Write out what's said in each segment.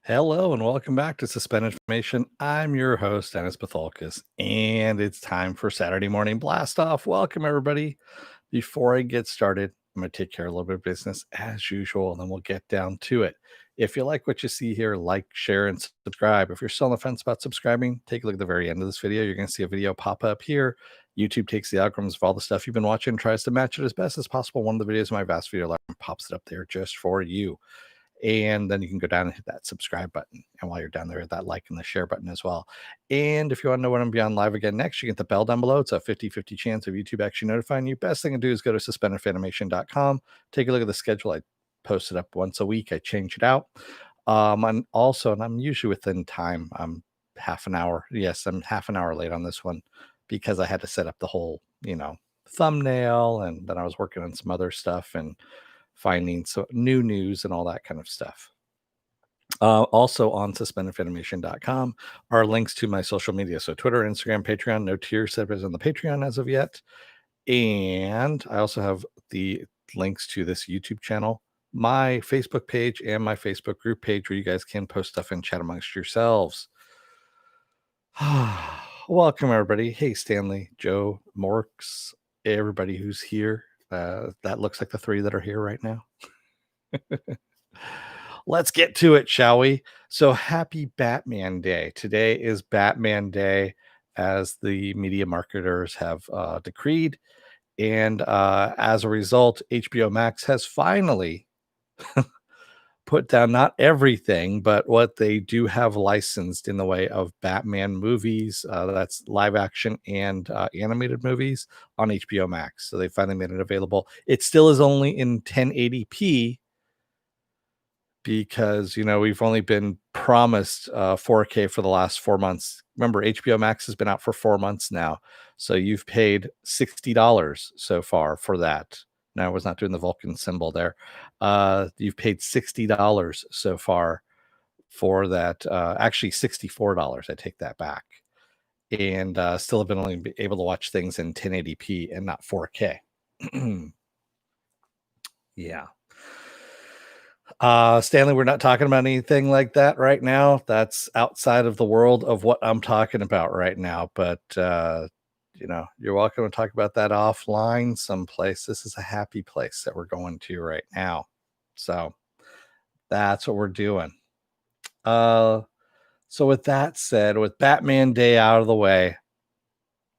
Hello and welcome back to Suspended Information. I'm your host, Dennis Bithoulkas, and it's time for Saturday Morning Blast Off. Welcome, everybody. Before I get started, I'm going to take care of a little bit of business as usual, and then we'll get down to it. If you like what you see here, like, share, and subscribe. If you're still on the fence about subscribing, take a look at the very end of this video. You're going to see a video pop up here. YouTube takes the algorithms of all the stuff you've been watching, tries to match it as best as possible. One of the videos in my vast video library pops it up there just for you. And then you can go down and hit that subscribe button. And while you're down there, hit that like and the share button as well. And if you want to know when I'm beyond live again next, you get the bell down below. It's a 50-50 chance of YouTube actually notifying you. Best thing to do is go to suspendedfanimation.com. Take a look at the schedule. I post it up once a week. I change it out. And I'm usually within time. I'm half an hour. Yes, I'm half an hour late on this one because I had to set up the whole, thumbnail, and then I was working on some other stuff and finding some new news and all that kind of stuff. Also on suspendedfanimation.com are links to my social media. So Twitter, Instagram, Patreon, no tier separate on the Patreon as of yet. And I also have the links to this YouTube channel, my Facebook page, and my Facebook group page where you guys can post stuff and chat amongst yourselves. Welcome, everybody. Hey, Stanley, Joe, Morks, everybody who's here. That looks like the three that are here right now. Let's get to it, shall we? So happy Batman Day. Today is Batman Day, as the media marketers have decreed. And as a result, HBO Max has finally put down not everything, but what they do have licensed in the way of Batman movies. That's live action and animated movies on HBO Max. So they finally made it available. It still is only in 1080p because, we've only been promised 4K for the last 4 months. Remember, HBO Max has been out for 4 months now. So you've paid $60 so far for that. No, I was not doing the Vulcan symbol there. You've paid $60 so far for that. Actually, $64. I take that back. And still have been only able to watch things in 1080p and not 4K. Yeah. Stanley, we're not talking about anything like that right now. That's outside of the world of what I'm talking about right now. But you're welcome to talk about that offline someplace. This is a happy place that we're going to right now. So that's what we're doing. So with that said, with Batman Day out of the way,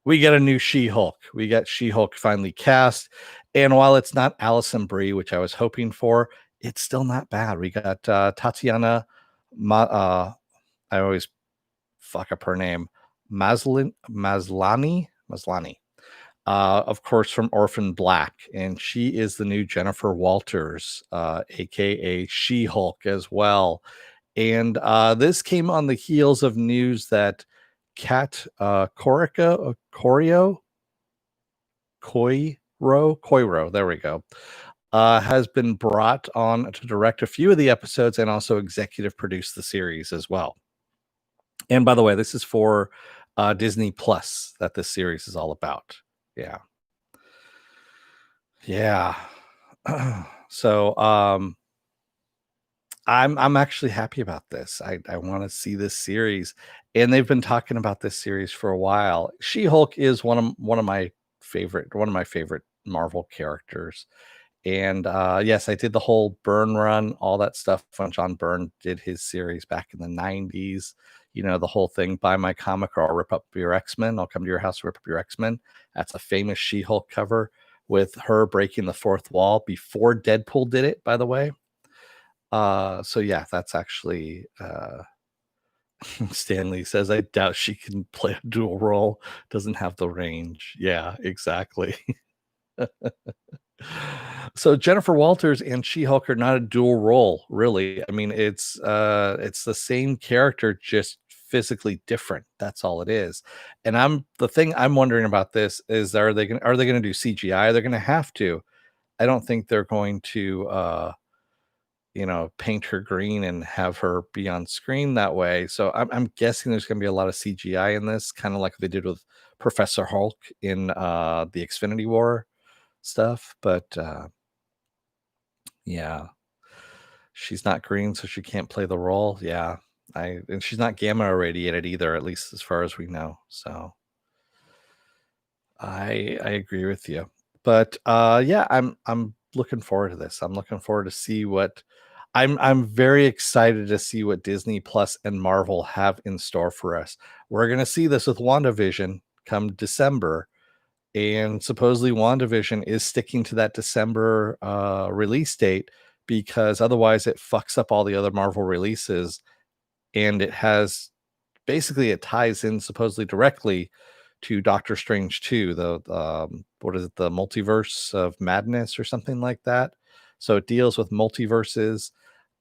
we get a new She-Hulk. We got She-Hulk finally cast. And while it's not Allison Brie, which I was hoping for, it's still not bad. We got Tatiana, I always fuck up her name, Maslany, of course, from Orphan Black. And she is the new Jennifer Walters, aka She-Hulk as well. And this came on the heels of news that Kat Coiro, there we go, has been brought on to direct a few of the episodes and also executive produce the series as well. And by the way, this is for Disney Plus that this series is all about. Yeah. So I'm actually happy about this. I want to see this series, and they've been talking about this series for a while. She-Hulk is one of my favorite Marvel characters. And yes, I did the whole Byrne run, all that stuff when John Byrne did his series back in the 90s. The whole thing, buy my comic or I'll rip up your X-Men. I'll come to your house, rip up your X-Men. That's a famous She-Hulk cover with her breaking the fourth wall before Deadpool did it, by the way. So yeah, that's actually Stanley says, I doubt she can play a dual role. Doesn't have the range. Yeah, exactly. So Jennifer Walters and She-Hulk are not a dual role, really. I mean, it's the same character, just physically different. That's all it is. And the thing I'm wondering about this is, are they going to do CGI? They're going to have to. I don't think they're going to paint her green and have her be on screen that way. So I'm guessing there's going to be a lot of CGI in this, kind of like they did with Professor Hulk in the Xfinity War stuff. But yeah. She's not green, so she can't play the role. Yeah. And she's not gamma irradiated either, at least as far as we know. So I agree with you. But yeah, I'm looking forward to this. I'm looking forward to see what I'm very excited to see what Disney Plus and Marvel have in store for us. We're gonna see this with WandaVision come December. And supposedly WandaVision is sticking to that December release date because otherwise it fucks up all the other Marvel releases. And it has basically it ties in supposedly directly to Doctor Strange 2, the what is it, the multiverse of madness or something like that. So it deals with multiverses.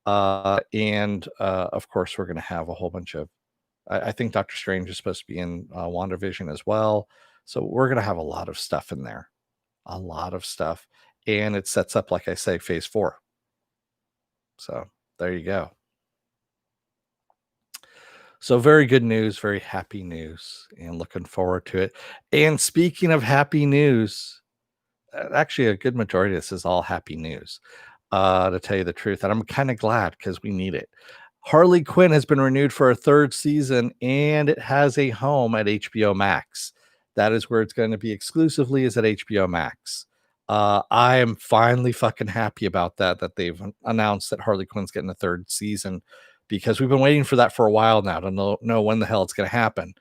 And of course, we're going to have a whole bunch of I think Doctor Strange is supposed to be in WandaVision as well. So we're going to have a lot of stuff in there, a lot of stuff. And it sets up, like I say, phase 4. So there you go. So very good news, very happy news, and looking forward to it. And speaking of happy news, actually a good majority of this is all happy news, to tell you the truth, and I'm kind of glad because we need it. Harley Quinn has been renewed for a third season, and it has a home at HBO Max. That is where it's going to be exclusively, is at HBO Max. I am finally fucking happy about that, that they've announced that Harley Quinn's getting a third season, because we've been waiting for that for a while now to know when the hell it's going to happen.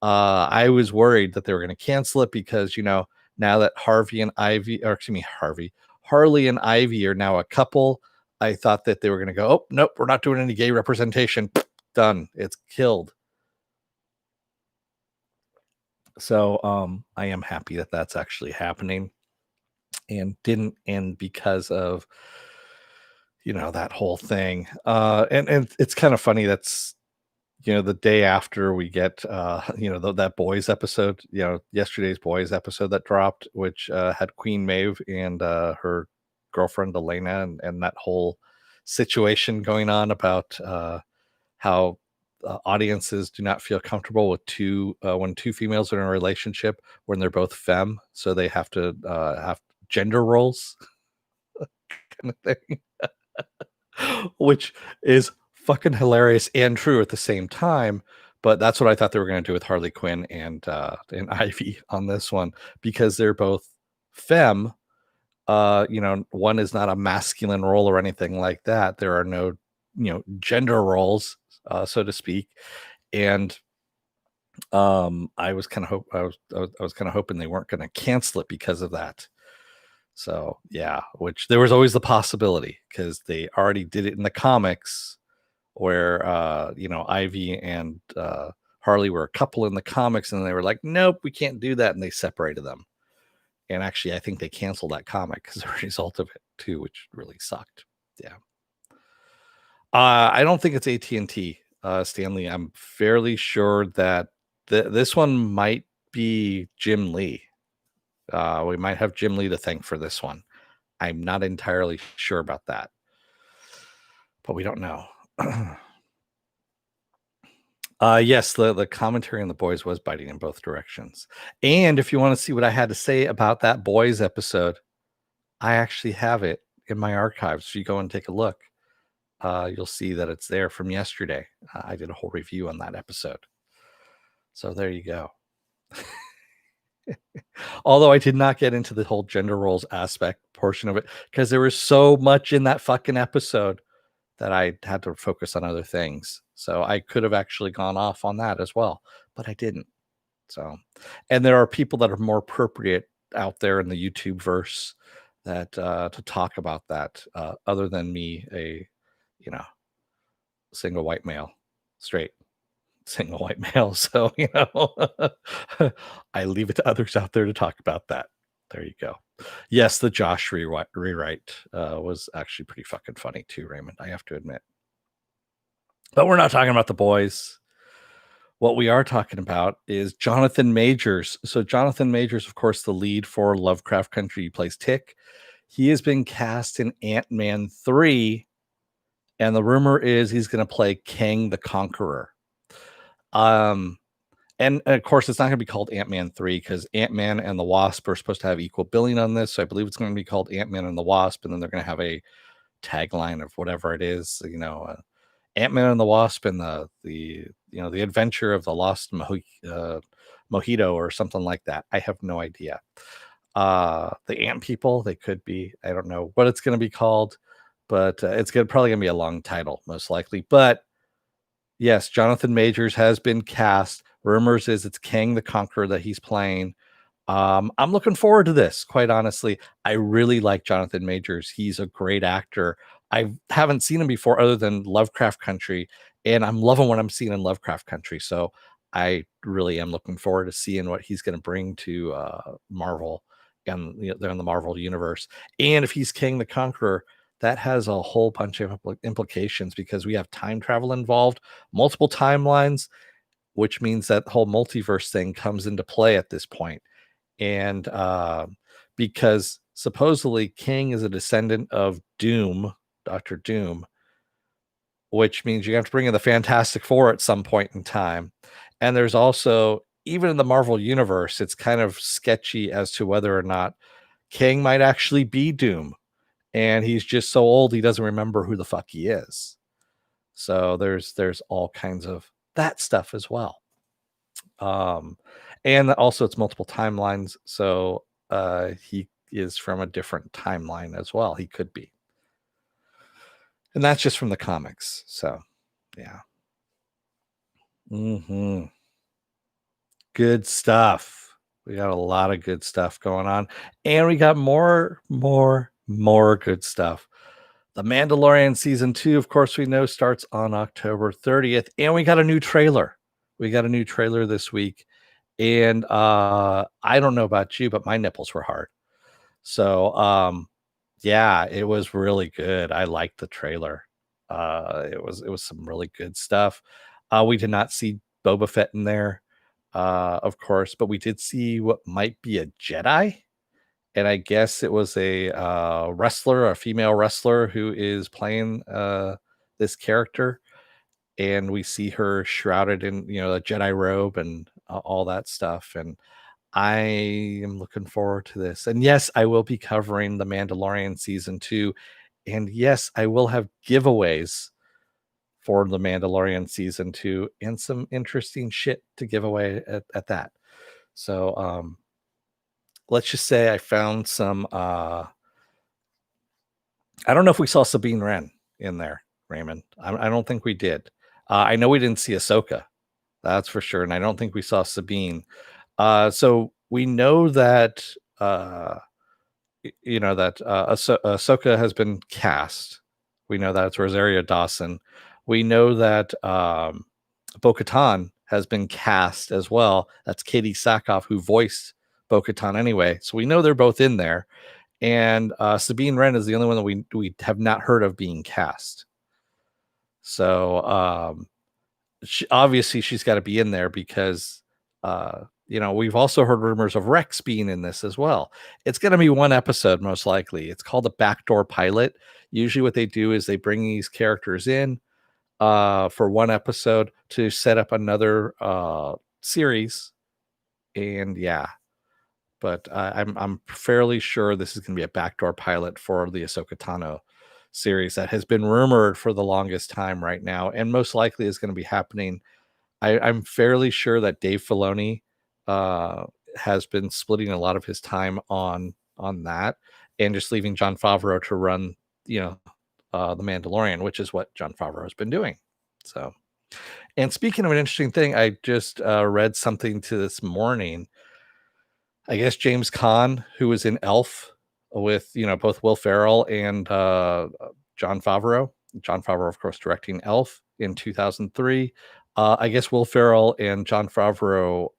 I was worried that they were going to cancel it because, now that Harley and Ivy are now a couple, I thought that they were going to go, oh, nope, we're not doing any gay representation. Done. It's killed. So I am happy that that's actually happening and didn't end because of, that whole thing. And it's kind of funny. That's, the day after we get, that boys episode, yesterday's boys episode that dropped, which had Queen Maeve and her girlfriend Elena, and that whole situation going on about how audiences do not feel comfortable with when two females are in a relationship when they're both femme, so they have to have gender roles kind of thing. Which is fucking hilarious and true at the same time. But that's what I thought they were going to do with Harley Quinn and Ivy on this one, because they're both femme. One is not a masculine role or anything like that. There are no, gender roles, so to speak. And I was kind of I was kind of hoping they weren't going to cancel it because of that. So yeah, which there was always the possibility because they already did it in the comics where Ivy and Harley were a couple in the comics, and they were like, nope, we can't do that, and they separated them. And actually, I think they canceled that comic as a result of it too, which really sucked. Yeah. I don't think it's AT&T, Stanley. I'm fairly sure that this one might be Jim Lee. We might have Jim Lee to thank for this one. I'm not entirely sure about that, but we don't know. Yes, the commentary on the boys was biting in both directions. And if you want to see what I had to say about that boys episode, I actually have it in my archives. If you go and take a look, you'll see that it's there from yesterday. I did a whole review on that episode. So there you go. Although I did not get into the whole gender roles aspect portion of it because there was so much in that fucking episode that I had to focus on other things. So I could have actually gone off on that as well, but I didn't. So, and there are people that are more appropriate out there in the YouTube verse that to talk about that, other than me, a single white male, straight single white male. So I leave it to others out there to talk about that. There you go. Yes, the Josh rewrite was actually pretty fucking funny too, Raymond. I have to admit. But we're not talking about the boys. What we are talking about is Jonathan Majors. So Jonathan Majors, of course, the lead for Lovecraft Country. He plays Tick. He has been cast in Ant-Man 3, and the rumor is he's going to play Kang the Conqueror. And of course, it's not going to be called Ant-Man 3 because Ant-Man and the Wasp are supposed to have equal billing on this. So I believe it's going to be called Ant-Man and the Wasp, and then they're going to have a tagline of whatever it is, Ant-Man and the Wasp and the adventure of the lost mojito or something like that. I have no idea. The Ant People, they could be. I don't know what it's going to be called, but it's probably going to be a long title, most likely. But yes, Jonathan Majors has been cast. Rumors is it's Kang the Conqueror that he's playing. I'm looking forward to this, quite honestly. I really like Jonathan Majors. He's a great actor. I haven't seen him before other than Lovecraft Country, and I'm loving what I'm seeing in Lovecraft Country. So I really am looking forward to seeing what he's going to bring to Marvel and they're in the Marvel universe. And if he's King the Conqueror, that has a whole bunch of implications because we have time travel involved, multiple timelines, which means that whole multiverse thing comes into play at this point. And because supposedly King is a descendant of Doom, Dr. Doom, which means you have to bring in the Fantastic Four at some point in time. And there's also, even in the Marvel universe, it's kind of sketchy as to whether or not King might actually be Doom. And he's just so old he doesn't remember who the fuck he is. So there's all kinds of that stuff as well. And also it's multiple timelines, so he is from a different timeline as well. He could be. And that's just from the comics. So yeah. Good stuff. We got a lot of good stuff going on. And we got more good stuff. The Mandalorian season 2, of course, we know starts on October 30th. And we got a new trailer. We got a new trailer this week. And I don't know about you, but my nipples were hard. So yeah, it was really good. I liked the trailer. It was some really good stuff. We did not see Boba Fett in there, of course, but we did see what might be a Jedi. And I guess it was a wrestler, a female wrestler who is playing this character. And we see her shrouded in, a Jedi robe and all that stuff. And I am looking forward to this. And yes, I will be covering The Mandalorian season 2. And yes, I will have giveaways for The Mandalorian season 2 and some interesting shit to give away at that. So let's just say I found some I don't know if we saw Sabine Wren in there, Raymond. I don't think we did. I know we didn't see Ahsoka. That's for sure. And I don't think we saw Sabine. So we know that Ahsoka has been cast. We know that it's Rosario Dawson. We know that Bo-Katan has been cast as well. That's Katie Sackhoff, who voiced Bo-Katan anyway. So we know they're both in there. And Sabine Wren is the only one that we have not heard of being cast. So obviously she's got to be in there because we've also heard rumors of Rex being in this as well. It's going to be one episode most likely. It's called a backdoor pilot. Usually what they do is they bring these characters in for one episode to set up another series. And yeah, but I'm fairly sure this is going to be a backdoor pilot for the Ahsoka Tano series that has been rumored for the longest time right now, and most likely is going to be happening. I'm fairly sure that Dave Filoni has been splitting a lot of his time on that, and just leaving Jon Favreau to run, the Mandalorian, which is what Jon Favreau has been doing. So, and speaking of an interesting thing, I just read something to this morning. I guess James Caan, who was in Elf with, both Will Ferrell and Jon Favreau. Jon Favreau, of course, directing Elf in 2003. I guess Will Ferrell and Jon Favreau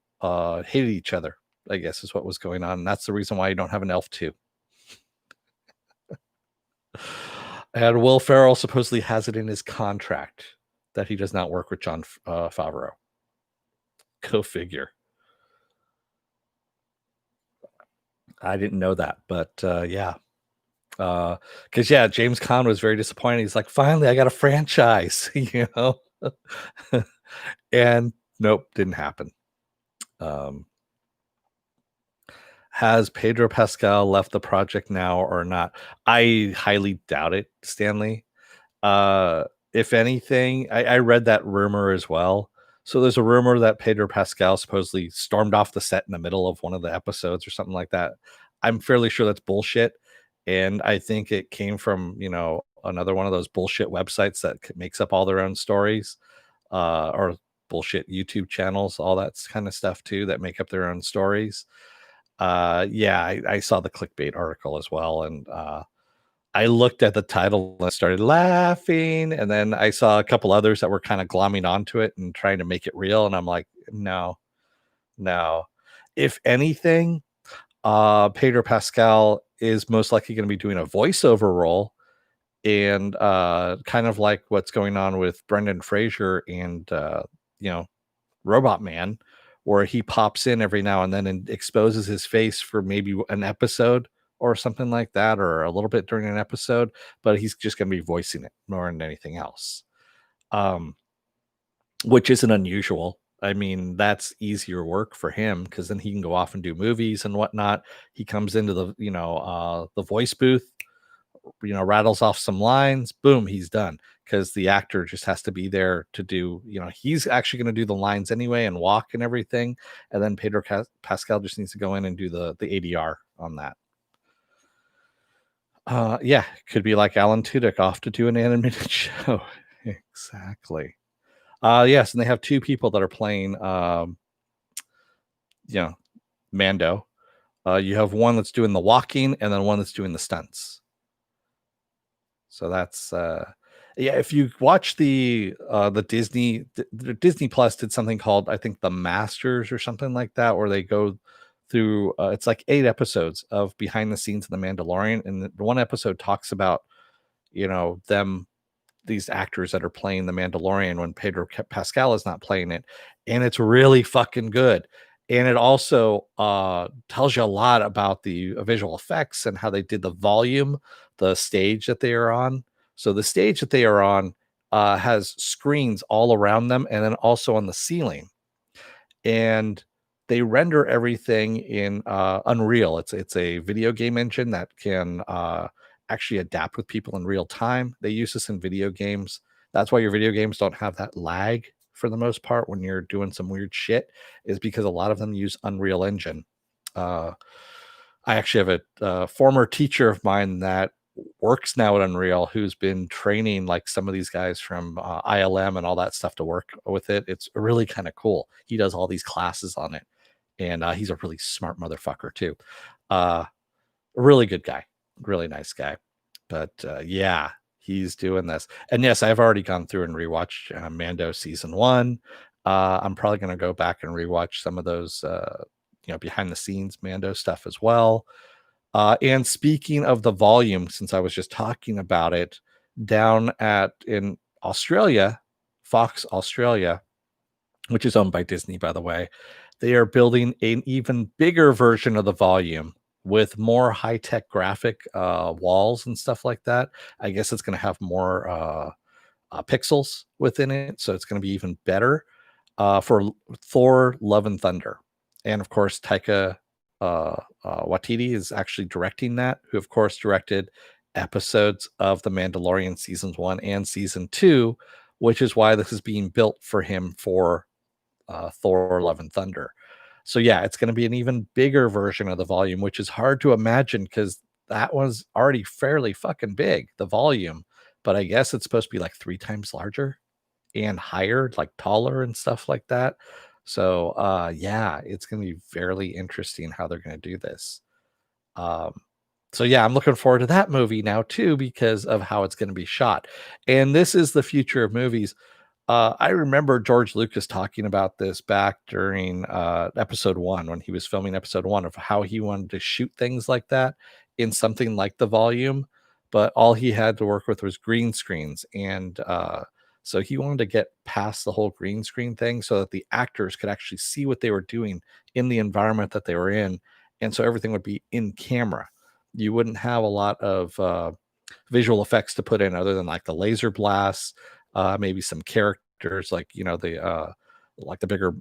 hated each other, I guess is what was going on. And that's the reason why you don't have an Elf 2. And Will Ferrell supposedly has it in his contract that he does not work with Jon Favreau. Go figure. I didn't know that, but yeah. Because James Caan was very disappointed. He's like, finally, I got a franchise, and nope, didn't happen. Has Pedro Pascal left the project now or not? I highly doubt it, Stanley. Uh, if anything, I read that rumor as well. So there's a rumor that Pedro Pascal supposedly stormed off the set in the middle of one of the episodes or something like that. I'm fairly sure that's bullshit, and I think it came from, another one of those bullshit websites that makes up all their own stories, or bullshit YouTube channels, all that kind of stuff too, that make up their own stories. Yeah, I saw the clickbait article as well, and I looked at the title and started laughing, and then I saw a couple others that were kind of glomming onto it and trying to make it real, and I'm like, no, no. If anything, Pedro Pascal is most likely going to be doing a voiceover role, and kind of like what's going on with Brendan Fraser and you know Robot Man, where he pops in every now and then and exposes his face for maybe an episode or something like that, or a little bit during an episode, but he's just going to be voicing it more than anything else, um, which isn't unusual. I mean, that's easier work for him because then he can go off and do movies and whatnot. He comes into the voice booth, rattles off some lines, boom, he's done. Because the actor just has to be there to do, he's actually going to do the lines anyway and walk and everything. And then Pedro Pascal just needs to go in and do the ADR on that. Yeah, could be like Alan Tudyk off to do an animated show. Exactly. Yes, and they have two people that are playing, you know, Mando. You have one that's doing the walking and then one that's doing the stunts. So that's yeah, if you watch the Disney Plus did something called, I think, The Masters or something like that, where they go through it's like 8 episodes of behind the scenes of The Mandalorian, and the one episode talks about, them, these actors that are playing the Mandalorian when Pedro Pascal is not playing it, and it's really fucking good. And it also tells you a lot about the visual effects and how they did the volume, the stage that they are on. So the stage that they are on has screens all around them, and then also on the ceiling, and they render everything in Unreal. It's a video game engine that can actually adapt with people in real time. They use this in video games. That's why your video games don't have that lag for the most part when you're doing some weird shit, is because a lot of them use Unreal Engine. Uh, I actually have a former teacher of mine that works now at Unreal, who's been training like some of these guys from ILM and all that stuff to work with it. It's really kind of cool. He does all these classes on it, and he's a really smart motherfucker too. Uh, really good guy, really nice guy. But yeah, he's doing this. And yes, I've already gone through and rewatched Mando season 1. I'm probably going to go back and rewatch some of those behind the scenes Mando stuff as well. And speaking of the volume, since I was just talking about it, down at in Australia, Fox Australia, which is owned by Disney, by the way, they are building an even bigger version of the volume with more high-tech graphic walls and stuff like that. I guess it's going to have more pixels within it, so it's going to be even better for Thor: Love and Thunder. And of course, Taika Waititi is actually directing that, who of course directed episodes of The Mandalorian seasons 1 and season 2, which is why this is being built for him for Thor: Love and Thunder. So yeah, it's going to be an even bigger version of the volume, which is hard to imagine because that was already fairly fucking big, the volume. But I guess it's supposed to be like 3 times larger and higher, like taller and stuff like that. So yeah, it's going to be fairly interesting how they're going to do this. Um, so yeah, I'm looking forward to that movie now too because of how it's going to be shot. And this is the future of movies. I remember George Lucas talking about this back during episode 1 when he was filming episode 1 of how he wanted to shoot things like that in something like the volume, but all he had to work with was green screens. And so he wanted to get past the whole green screen thing so that the actors could actually see what they were doing in the environment that they were in. And so everything would be in camera. You wouldn't have a lot of visual effects to put in other than like the laser blasts, maybe some characters like the bigger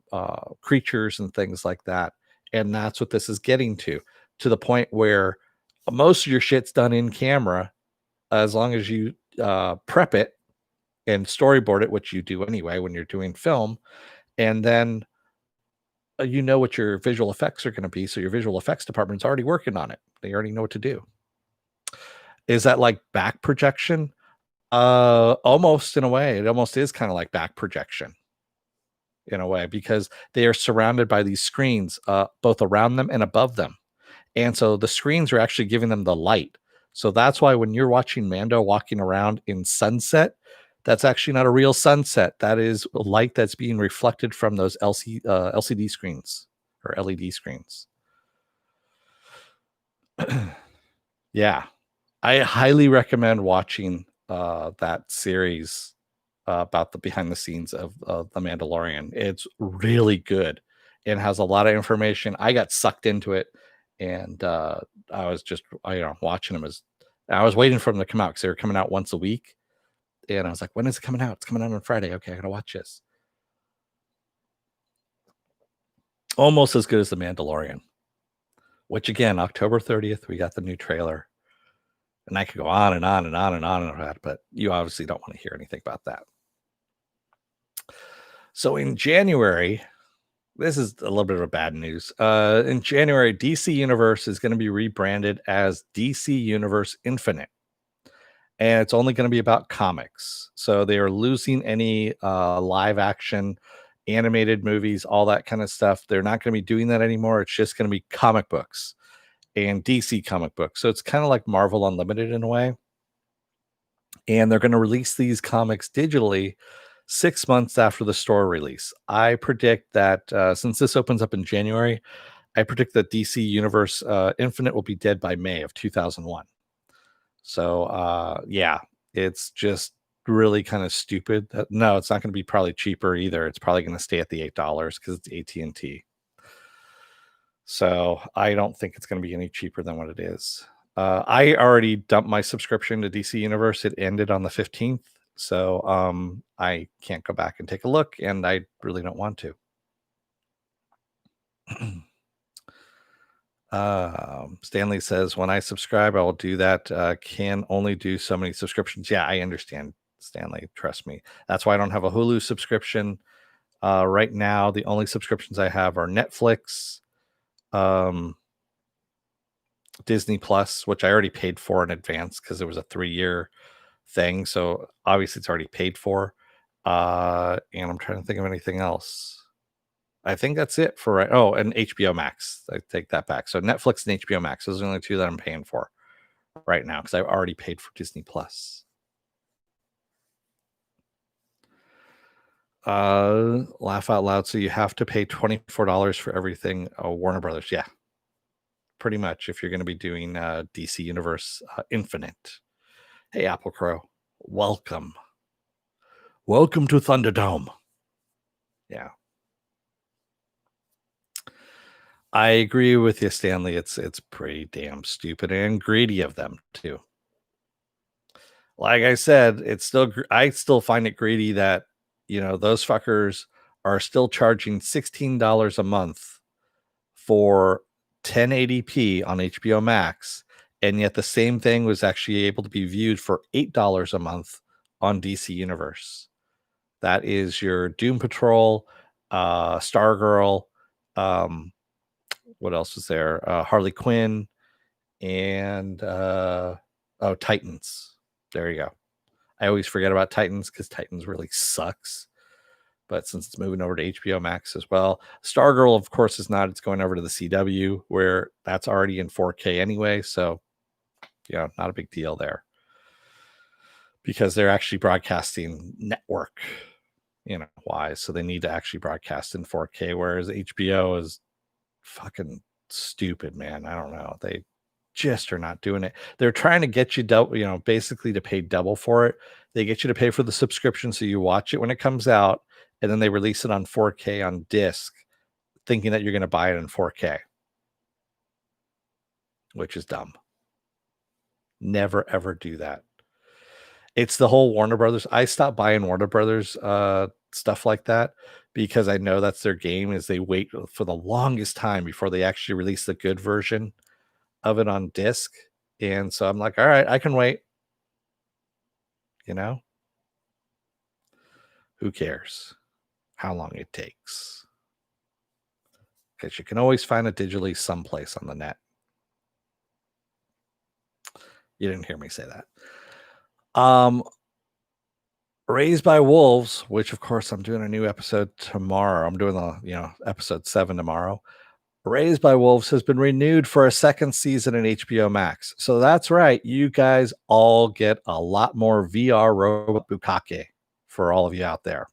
creatures and things like that. And that's what this is getting to. to the point where most of your shit's done in camera as long as you prep it and storyboard it, which you do anyway when you're doing film, and then you know what your visual effects are going to be. So your visual effects department's already working on it. They already know what to do. Is that like back projection? Almost in a way. It almost is kind of like back projection in a way because they are surrounded by these screens, both around them and above them. And so the screens are actually giving them the light. So that's why when you're watching Mando walking around in sunset, that's actually not a real sunset. That is light that's being reflected from those LCD screens or LED screens. Yeah. I highly recommend watching that series about the behind the scenes of The Mandalorian. It's really good and has a lot of information. I got sucked into it, and I was just watching them as I was waiting for them to come out because they were coming out once a week, and I was like, "When is it coming out? It's coming out on Friday. Okay, I gotta watch this." Almost as good as The Mandalorian, which again, October 30th, we got the new trailer. And I could go on and on and on and on and on, but you obviously don't want to hear anything about that. So in January, this is a little bit of bad news. In January, DC Universe is going to be rebranded as DC Universe Infinite. And it's only going to be about comics. So they are losing any live action, animated movies, all that kind of stuff. They're not going to be doing that anymore. It's just going to be comic books and DC comic books. So it's kind of like Marvel Unlimited in a way. And they're going to release these comics digitally 6 months after the store release. I predict that since this opens up in January, I predict that DC Universe Infinite will be dead by May of 2001. So yeah, it's just really kind of stupid. No, it's not going to be probably cheaper either. It's probably going to stay at the $8 because it's AT&T. So I don't think it's going to be any cheaper than what it is. I already dumped my subscription to DC Universe. It ended on the 15th. So I can't go back and take a look, and I really don't want to. Stanley says, when I subscribe, I will do that. Can only do so many subscriptions. Yeah, I understand, Stanley. Trust me. That's why I don't have a Hulu subscription. Right now, the only subscriptions I have are Netflix, Disney Plus, which I already paid for in advance because it was a 3-year thing. So obviously it's already paid for. And I'm trying to think of anything else. I think that's it for right. Oh, and HBO Max. I take that back. So Netflix and HBO Max. Those are the only two that I'm paying for right now because I've already paid for Disney Plus. Laugh out loud. So you have to pay $24 for everything. Warner Brothers. Yeah. Pretty much if you're going to be doing DC Universe Infinite. Hey, Apple Crow. Welcome. Welcome to Thunderdome. Yeah. I agree with you, Stanley. It's pretty damn stupid and greedy of them too. Like I said, I still find it greedy that those fuckers are still charging $16 a month for 1080p on HBO Max, and yet the same thing was actually able to be viewed for $8 a month on DC Universe. That is your Doom Patrol, Stargirl, what else was there? Harley Quinn and Titans. There you go. I always forget about Titans because Titans really sucks. But since it's moving over to HBO Max as well, Stargirl, of course, is not. It's going over to the CW where that's already in 4K anyway. So, not a big deal there because they're actually broadcasting network, wise. So they need to actually broadcast in 4K, whereas HBO is fucking stupid, man. I don't know. They just are not doing it. They're trying to get you double, basically to pay double for it. They get you to pay for the subscription so you watch it when it comes out, and then they release it on 4K on disc, thinking that you're going to buy it in 4K, which is dumb. Never ever do that. It's the whole Warner Brothers. I stopped buying Warner Brothers stuff like that because I know that's their game is they wait for the longest time before they actually release the good version. of it on disc. And so I'm like, all right, I can wait. You know, who cares how long it takes? Because you can always find it digitally someplace on the net. You didn't hear me say that. Raised by Wolves, which of course I'm doing a new episode tomorrow. I'm doing the episode 7 tomorrow. Raised by Wolves has been renewed for a second season in HBO Max. So that's right. You guys all get a lot more VR robot bukkake for all of you out there.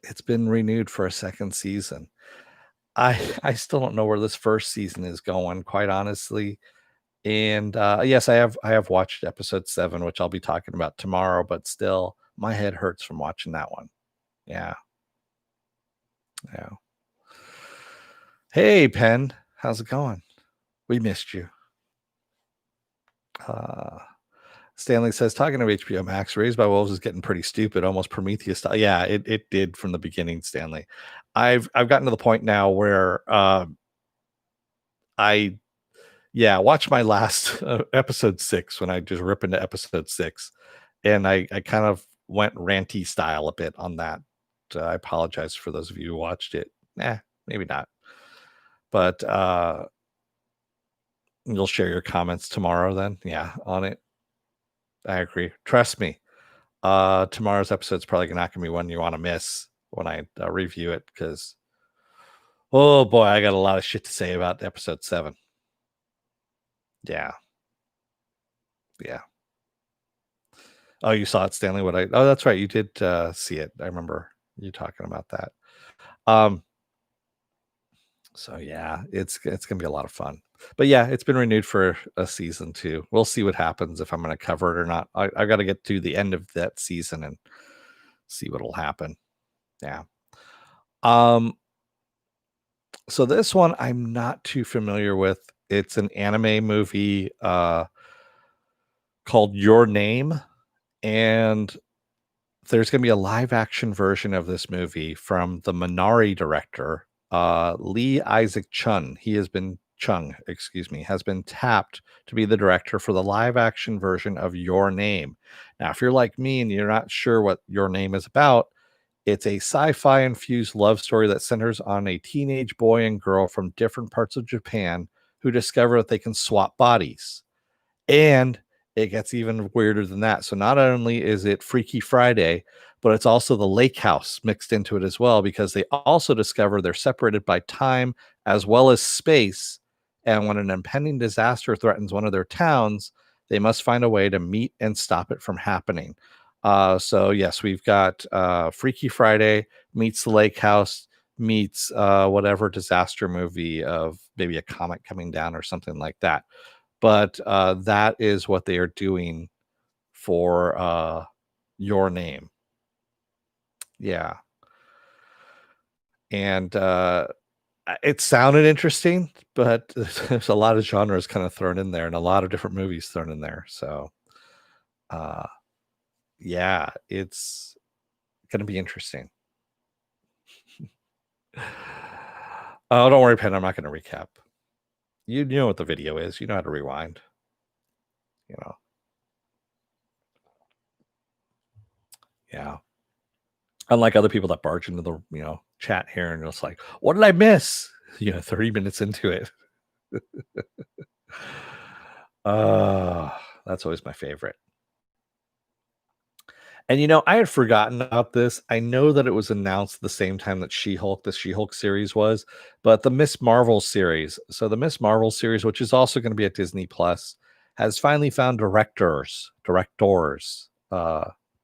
It's been renewed for a second season. I still don't know where this first season is going, quite honestly. And yes, I have watched episode 7, which I'll be talking about tomorrow, but still my head hurts from watching that one. Yeah. Yeah. Hey, Penn, how's it going? We missed you. Stanley says, talking of HBO Max, Raised by Wolves is getting pretty stupid, almost Prometheus style. Yeah, it did from the beginning, Stanley. I've gotten to the point now where I watch my last episode 6 when I just rip into episode 6, and I kind of went ranty style a bit on that. I apologize for those of you who watched it. Maybe not. But you'll share your comments tomorrow then? Yeah, on it. I agree. Trust me. Tomorrow's episode's probably not going to be one you want to miss when I review it, because oh boy, I got a lot of shit to say about episode 7. Yeah. Oh, you saw it, Stanley? Oh, that's right. You did see it. I remember you talking about that. So yeah, it's gonna be a lot of fun. But yeah, it's been renewed for a season 2. We'll see what happens, if I'm gonna cover it or not. I gotta get to the end of that season and see what'll happen. Yeah. So this one I'm not too familiar with. It's an anime movie called Your Name, and there's going to be a live action version of this movie from the Minari director, Lee Isaac Chung. Chung, has been tapped to be the director for the live action version of Your Name. Now, if you're like me and you're not sure what Your Name is about, it's a sci-fi infused love story that centers on a teenage boy and girl from different parts of Japan who discover that they can swap bodies. And it gets even weirder than that. So not only is it Freaky Friday, but it's also the lake house mixed into it as well, because they also discover they're separated by time as well as space. And when an impending disaster threatens one of their towns, they must find a way to meet and stop it from happening. So yes, we've got Freaky Friday meets the lake house meets whatever disaster movie of maybe a comet coming down or something like that. But that is what they are doing for Your Name. Yeah. And it sounded interesting, but there's a lot of genres kind of thrown in there and a lot of different movies thrown in there. So yeah, it's going to be interesting. Oh, don't worry, Pen. I'm not going to recap. You know what the video is. You know how to rewind. Yeah. Unlike other people that barge into the chat here and it's like, what did I miss? 30 minutes into it. That's always my favorite. And I had forgotten about this. I know that it was announced the same time that the She-Hulk series was, but the Miss Marvel series. So the Miss Marvel series, which is also going to be at Disney Plus, has finally found directors,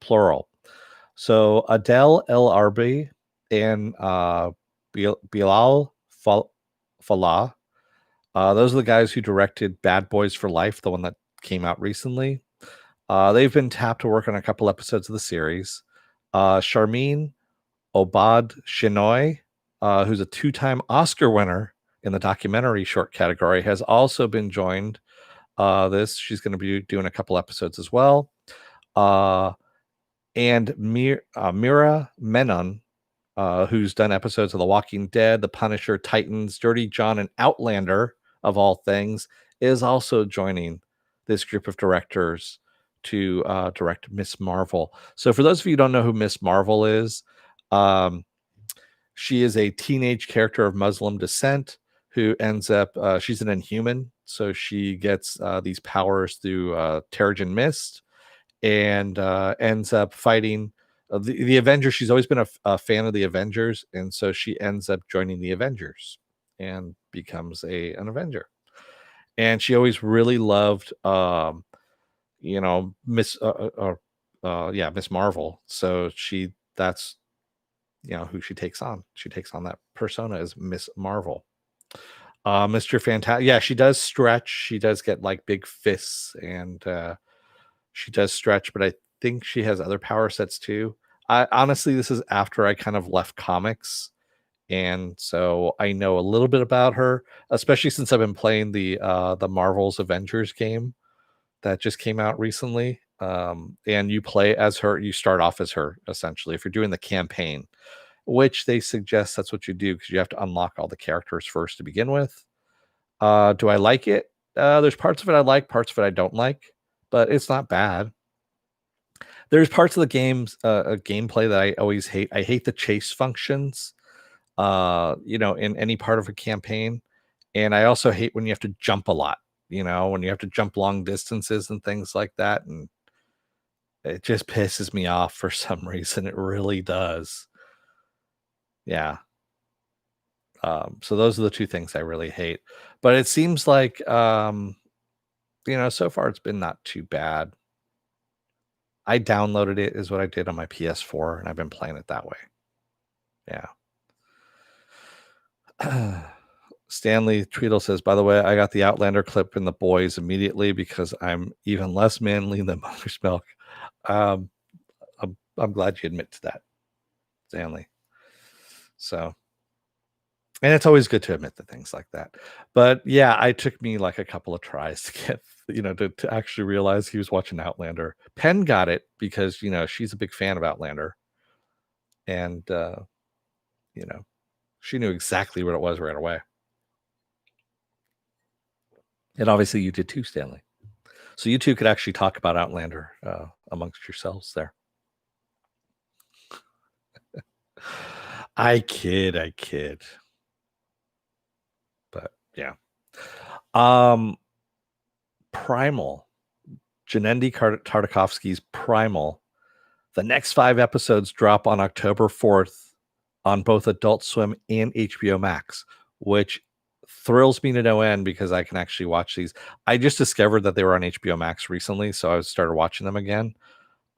plural. So Adele El Arbi and Bilal Falah. Those are the guys who directed Bad Boys for Life, the one that came out recently. They've been tapped to work on a couple episodes of the series. Charmin Obad Shinoy, who's a 2-time Oscar winner in the documentary short category, has also been joined this. She's going to be doing a couple episodes as well. And Mira Menon, who's done episodes of The Walking Dead, The Punisher, Titans, Dirty John, and Outlander, of all things, is also joining this group of directors to direct Miss Marvel. So, for those of you who don't know who Miss Marvel is, um, she is a teenage character of Muslim descent who ends up, she's an inhuman. So, she gets these powers through Terrigen Mist and ends up fighting the Avengers. She's always been a fan of the Avengers, and so she ends up joining the Avengers and becomes an Avenger. And she always really loved, Miss, yeah, Miss Marvel. So that's who she takes on. She takes on that persona as Miss Marvel. Mr. Fantastic. Yeah, she does stretch. She does get like big fists and she does stretch, but I think she has other power sets too. I honestly, this is after I kind of left comics, and so I know a little bit about her, especially since I've been playing the Marvel's Avengers game that just came out recently. And you play as her. You start off as her essentially if you're doing the campaign, which they suggest that's what you do because you have to unlock all the characters first to begin with. Do I like it? There's parts of it I like, parts of it I don't like, but it's not bad. There's parts of the game's gameplay that I always hate. I hate the chase functions, in any part of a campaign, and I also hate when you have to jump a lot. When you have to jump long distances and things like that, and it just pisses me off for some reason. It really does. Yeah. So those are the two things I really hate. But it seems like, so far it's been not too bad. I downloaded it is what I did on my PS4, and I've been playing it that way. Yeah. Stanley Tweedle says, by the way, I got the Outlander clip in the boys immediately because I'm even less manly than Mother's Milk. I'm glad you admit to that, Stanley. So, and it's always good to admit to things like that. But yeah, it took me like a couple of tries to get, to actually realize he was watching Outlander. Penn got it because, she's a big fan of Outlander. And, she knew exactly what it was right away. And obviously you did too, Stanley. So you two could actually talk about Outlander amongst yourselves there. I kid. But yeah. Primal. Janendi Tartakovsky's Primal. The next 5 episodes drop on October 4th on both Adult Swim and HBO Max, which thrills me to no end because I can actually watch these. I just discovered that they were on HBO Max recently, so I started watching them again.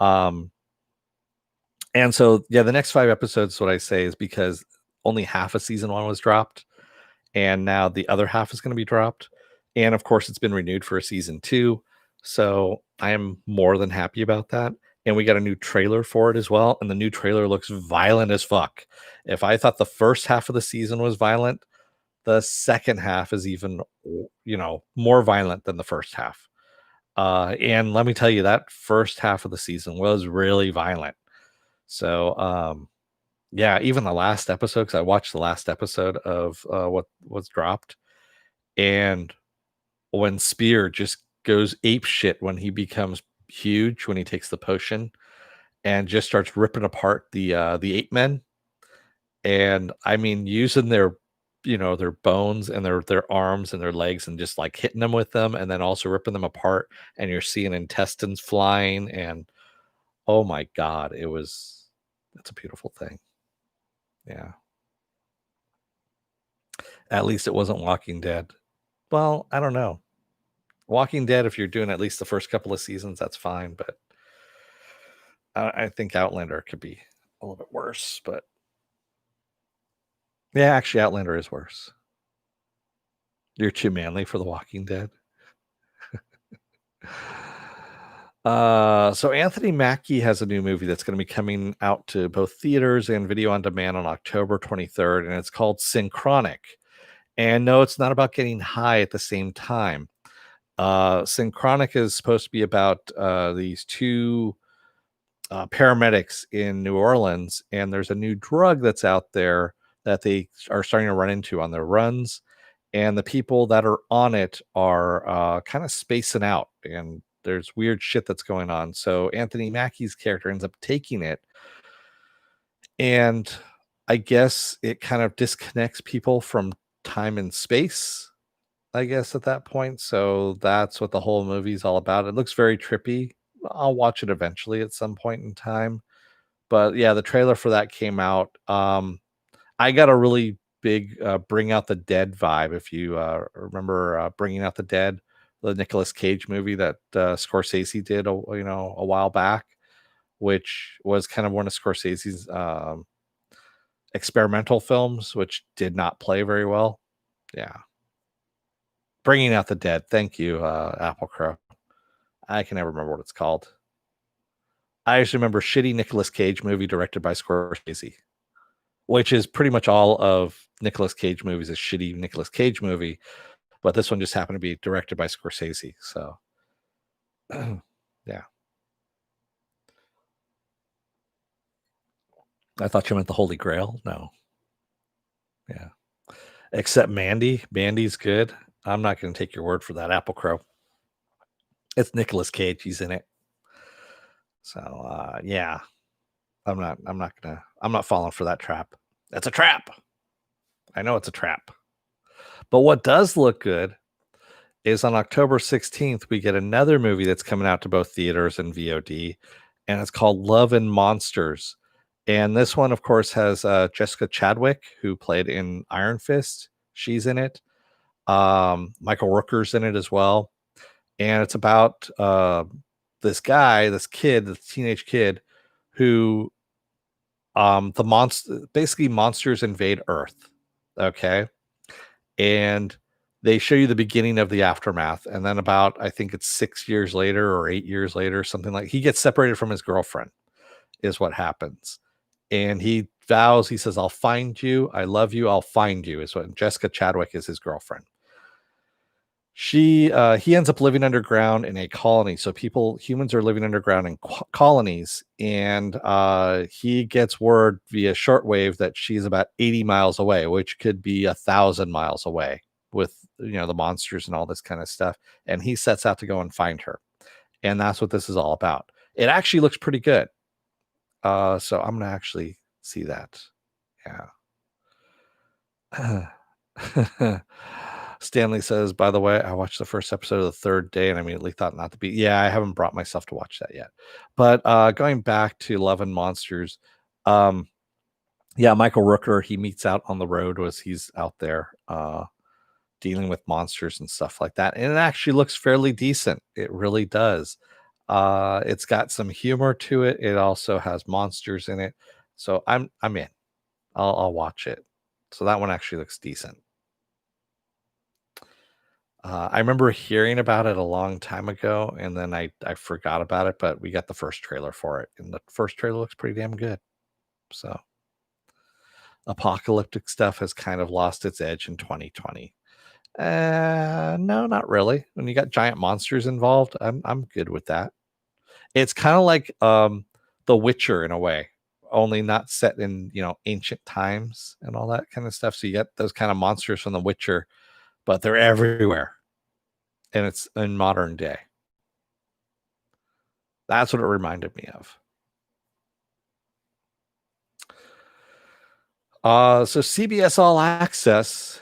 And so, yeah, the next 5 episodes, what I say is because only half of season 1 was dropped, and now the other half is going to be dropped. And of course, it's been renewed for a season 2. So I am more than happy about that. And we got a new trailer for it as well. And the new trailer looks violent as fuck. If I thought the first half of the season was violent, the second half is even, more violent than the first half. And let me tell you, that first half of the season was really violent. So, yeah, even the last episode, because I watched the last episode of what was dropped, and when Spear just goes ape shit when he becomes huge, when he takes the potion and just starts ripping apart the ape men, and I mean using their bones and their arms and their legs and just like hitting them with them, and then also ripping them apart, and you're seeing intestines flying, and oh my god, it's a beautiful thing. Yeah. At least it wasn't Walking Dead. Well, I don't know. Walking Dead, if you're doing at least the first couple of seasons, that's fine. But I think Outlander could be a little bit worse. But yeah, actually, Outlander is worse. You're too manly for The Walking Dead. So Anthony Mackie has a new movie that's going to be coming out to both theaters and video on demand on October 23rd, and it's called Synchronic. And no, it's not about getting high at the same time. Synchronic is supposed to be about these two paramedics in New Orleans, and there's a new drug that's out there that they are starting to run into on their runs, and the people that are on it are kind of spacing out, and there's weird shit that's going on. So Anthony Mackie's character ends up taking it, and I guess it kind of disconnects people from time and space, I guess, at that point. So that's what the whole movie's all about. It looks very trippy. I'll watch it eventually at some point in time. But yeah, the trailer for that came out. I got a really big Bring Out the Dead vibe. If you remember Bringing Out the Dead, the Nicolas Cage movie that Scorsese did, a while back, which was kind of one of Scorsese's experimental films, which did not play very well. Yeah, Bringing Out the Dead. Thank you, Apple Crow. I can never remember what it's called. I just remember shitty Nicolas Cage movie directed by Scorsese, which is pretty much all of Nicolas Cage movies. A shitty Nicolas Cage movie, but this one just happened to be directed by Scorsese. So, yeah. I thought you meant the Holy Grail. No, yeah. Except Mandy. Mandy's good. I'm not going to take your word for that, Apple Crow. It's Nicolas Cage. He's in it. So, yeah. I'm not falling for that trap. That's a trap. I know it's a trap. But what does look good is on October 16th, we get another movie that's coming out to both theaters and VOD, and it's called Love and Monsters. And this one, of course, has Jessica Chadwick, who played in Iron Fist. She's in it. Michael Rooker's in it as well. And it's about this guy, this kid, this teenage kid, who basically monsters invade Earth. Okay. And they show you the beginning of the aftermath, and then about, I think it's 6 years later or 8 years later, something like, he gets separated from his girlfriend is what happens, and he vows, he says, "I'll find you, I love you, I'll find you," is what Jessica Chadwick is, his girlfriend. He ends up living underground in a colony. So humans are living underground in colonies, and he gets word via shortwave that she's about 80 miles away, which could be 1,000 miles away, with the monsters and all this kind of stuff. And he sets out to go and find her, and that's what this is all about. It actually looks pretty good. So I'm gonna actually see that. Yeah. Stanley says, by the way, I watched the first episode of the third day and I immediately thought not to be. Yeah, I haven't brought myself to watch that yet. But going back to Love and Monsters, um, yeah, Michael Rooker, he meets out on the road as he's out there dealing with monsters and stuff like that. And it actually looks fairly decent. It really does. It's got some humor to it. It also has monsters in it. So I'm in. I'll watch it. So that one actually looks decent. I remember hearing about it a long time ago, and then I forgot about it, but we got the first trailer for it, and the first trailer looks pretty damn good. So apocalyptic stuff has kind of lost its edge in 2020. No, not really. When you got giant monsters involved, I'm good with that. It's kind of like The Witcher in a way, only not set in ancient times and all that kind of stuff. So you get those kind of monsters from The Witcher, but they're everywhere, and it's in modern day. That's what it reminded me of. So CBS All Access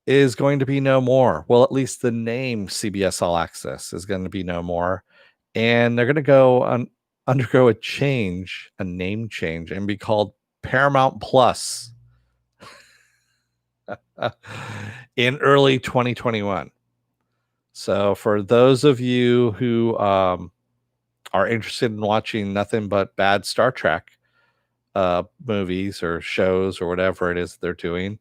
is going to be no more. Well, at least the name CBS All Access is going to be no more. And they're going to undergo a name change, and be called Paramount Plus in early 2021. So for those of you who are interested in watching nothing but bad Star Trek movies or shows or whatever it is they're doing,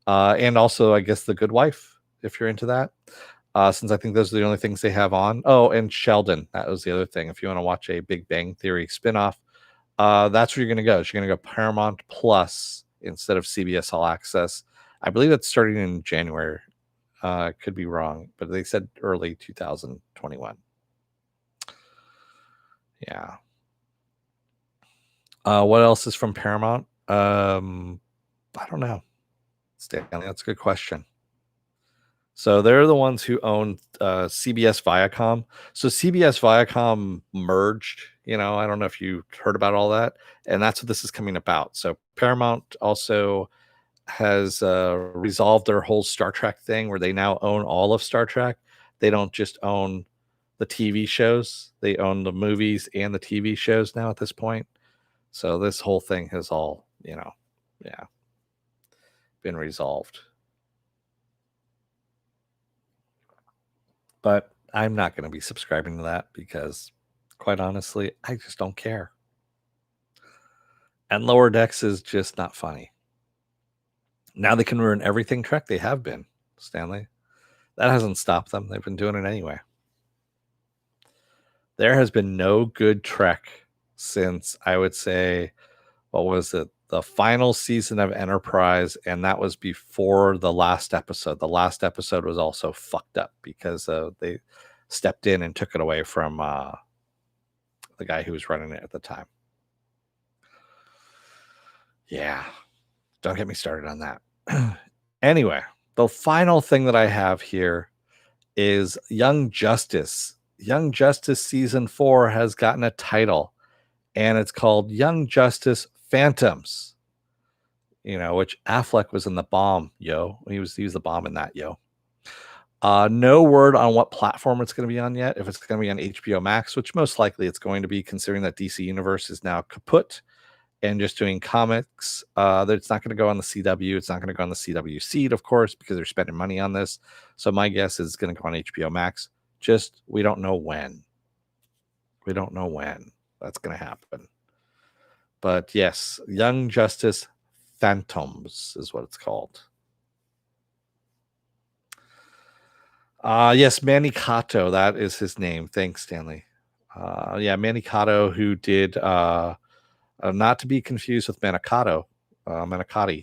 and also I guess The Good Wife, if you're into that, since I think those are the only things they have on. Oh, and Sheldon, that was the other thing. If you want to watch a Big Bang Theory spinoff, that's where you're going to go. You're going to go Paramount Plus instead of CBS All Access. I believe that's starting in January. Could be wrong, but they said early 2021. Yeah. What else is from Paramount? I don't know. Stanley, that's a good question. So they're the ones who own CBS Viacom. So CBS Viacom merged. I don't know if you heard about all that, and that's what this is coming about. So Paramount also has resolved their whole Star Trek thing, where they now own all of Star Trek. They don't just own the TV shows; they own the movies and the TV shows now at this point. So this whole thing has all, yeah, been resolved. But I'm not going to be subscribing to that because, quite honestly, I just don't care. And Lower Decks is just not funny. Now they can ruin everything Trek. They have been, Stanley. That hasn't stopped them. They've been doing it anyway. There has been no good Trek since, I would say, what was it? The final season of Enterprise, and that was before the last episode. The last episode was also fucked up because they stepped in and took it away from the guy who was running it at the time. Yeah, don't get me started on that. Anyway, the final thing that I have here is Young Justice. Young Justice season 4 has gotten a title, and it's called Young Justice Phantoms. Which Affleck was in the bomb, yo. He was the bomb in that, yo. No word on what platform it's going to be on yet. If it's going to be on HBO Max, which most likely it's going to be, considering that DC Universe is now kaput and just doing comics. That it's not going to go on the CW. It's not going to go on the CW seed, of course, because they're spending money on this. So my guess is it's going to go on HBO Max. Just we don't know when. We don't know when that's going to happen. But yes, Young Justice Phantoms is what it's called. Yes, Manny Cato, that is his name. Thanks, Stanley. Yeah, Manny Cato, who did not to be confused with manicotti.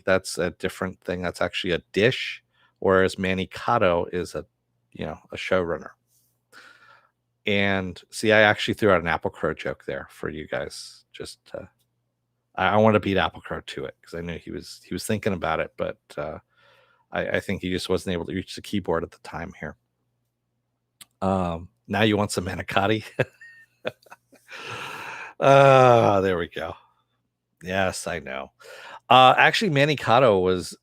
That's a different thing. That's actually a dish, whereas manicotti is a showrunner. And see, I actually threw out an Apple Crow joke there for you guys. Just I want to beat Apple Crow to it because I knew he was thinking about it, but I think he just wasn't able to reach the keyboard at the time here. Now you want some manicotti? There we go. Yes, I know. Actually, Manny Cato was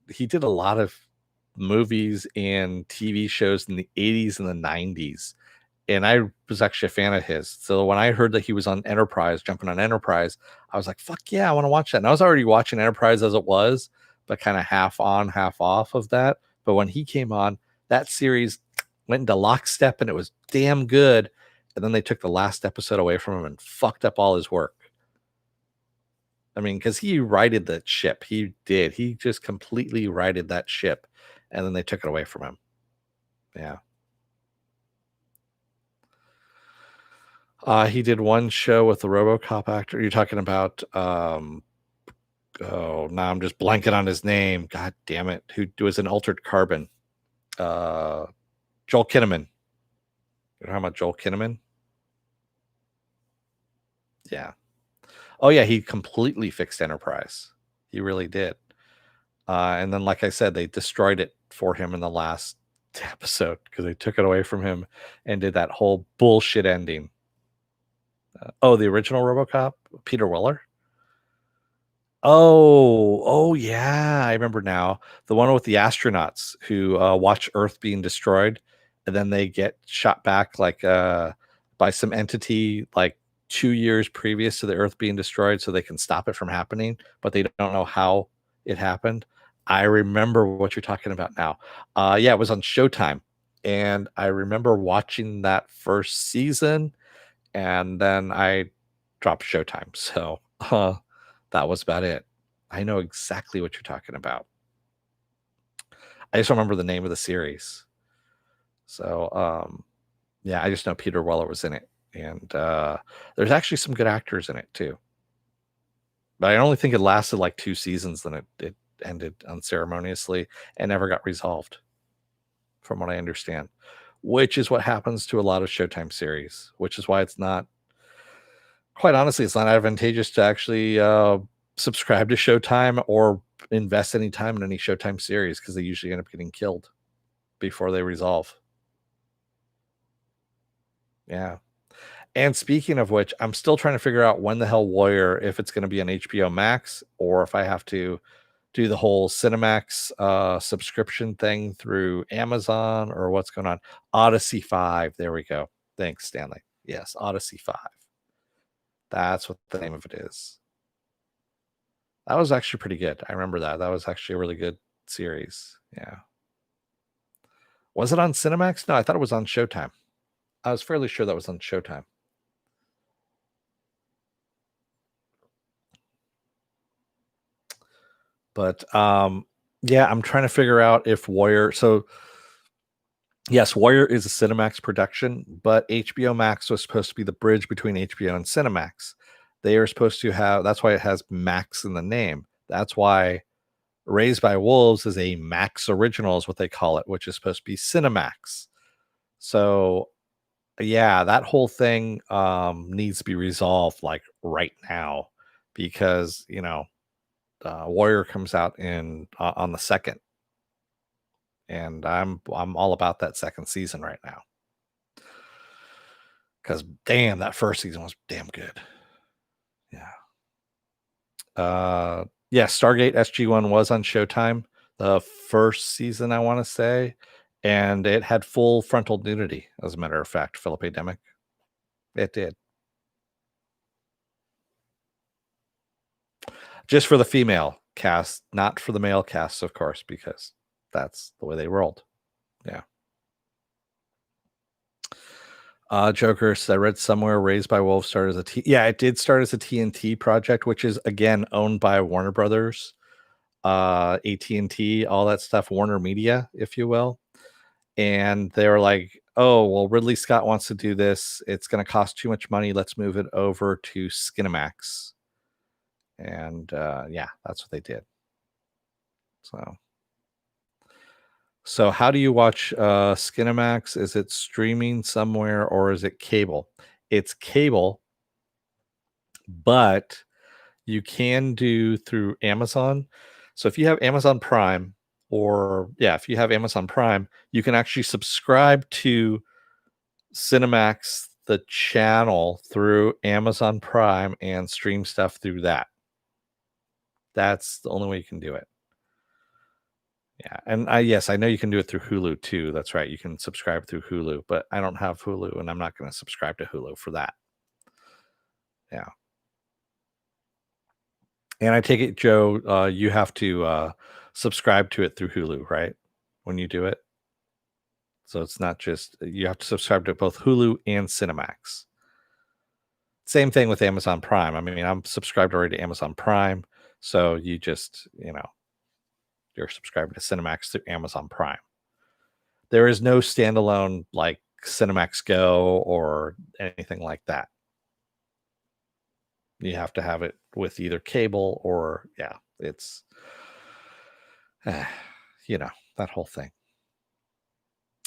he did a lot of movies and TV shows in the 80s and the 90s. And I was actually a fan of his. So when I heard that he was on Enterprise, jumping on Enterprise, I was like, fuck yeah, I want to watch that. And I was already watching Enterprise as it was, but kind of half on, half off of that. But when he came on, that series went into lockstep and it was damn good. And then they took the last episode away from him and fucked up all his work. I mean, because he righted that ship. He did. He just completely righted that ship. And then they took it away from him. Yeah. He did one show with the RoboCop actor. You're talking about oh, now I'm just blanking on his name. God damn it. Who was an Altered Carbon? Joel Kinnaman. You're talking about Joel Kinnaman? Yeah. Oh yeah, he completely fixed Enterprise. He really did. And then, like I said, they destroyed it for him in the last episode because they took it away from him and did that whole bullshit ending. The original RoboCop, Peter Weller. Oh yeah, I remember now. The one with the astronauts who watch Earth being destroyed, and then they get shot back by some entity like 2 years previous to the Earth being destroyed, so they can stop it from happening, but they don't know how it happened. I remember what you're talking about now. Yeah, it was on Showtime, and I remember watching that first season, and then I dropped Showtime. So that was about it. I know exactly what you're talking about. I just don't remember the name of the series. So yeah, I just know Peter Weller was in it. And there's actually some good actors in it too. But I only think it lasted like 2 seasons, then it ended unceremoniously and never got resolved, from what I understand. Which is what happens to a lot of Showtime series, which is why it's not quite honestly, it's not advantageous to actually subscribe to Showtime or invest any time in any Showtime series because they usually end up getting killed before they resolve. Yeah. And speaking of which, I'm still trying to figure out when the hell Warrior, if it's going to be on HBO Max or if I have to do the whole Cinemax subscription thing through Amazon or what's going on. Odyssey 5. There we go. Thanks, Stanley. Yes, Odyssey 5. That's what the name of it is. That was actually pretty good. I remember that. That was actually a really good series. Yeah. Was it on Cinemax? No, I thought it was on Showtime. I was fairly sure that was on Showtime. But yeah, I'm trying to figure out if Warrior. So yes, Warrior is a Cinemax production, but HBO Max was supposed to be the bridge between HBO and Cinemax. They are supposed to have. That's why it has Max in the name. That's why Raised by Wolves is a Max original, is what they call it, which is supposed to be Cinemax. So yeah, that whole thing needs to be resolved like right now because Warrior comes out in on the second, and I'm all about that second season right now because damn, that first season was damn good. Yeah. Yeah, Stargate SG-1 was on Showtime the first season, I want to say, and it had full frontal nudity. As a matter of fact, Philip A. Demick, it did just for the female cast, not for the male cast, of course, because that's the way they rolled. Yeah. Jokers, I read somewhere Raised by Wolves started as yeah, it did start as a TNT project, which is again owned by Warner Brothers, AT&T, all that stuff, Warner Media, if you will. And they were like, "Oh, well, Ridley Scott wants to do this. It's going to cost too much money. Let's move it over to Skinemax." And yeah, that's what they did. So how do you watch Skinemax? Is it streaming somewhere or is it cable? It's cable, but you can do through Amazon. So if you have Amazon Prime, or yeah, if you have Amazon Prime, you can actually subscribe to Cinemax, the channel, through Amazon Prime and stream stuff through that. That's the only way you can do it. Yeah, and yes, I know you can do it through Hulu too. That's right. You can subscribe through Hulu, but I don't have Hulu and I'm not going to subscribe to Hulu for that. Yeah. And I take it, Joe, you have to subscribe to it through Hulu, right? When you do it. So it's not just you have to subscribe to both Hulu and Cinemax. Same thing with Amazon Prime. I mean, I'm subscribed already to Amazon Prime. So you just, you're subscribing to Cinemax through Amazon Prime. There is no standalone like Cinemax Go or anything like that. You have to have it with either cable or, yeah, it's, that whole thing.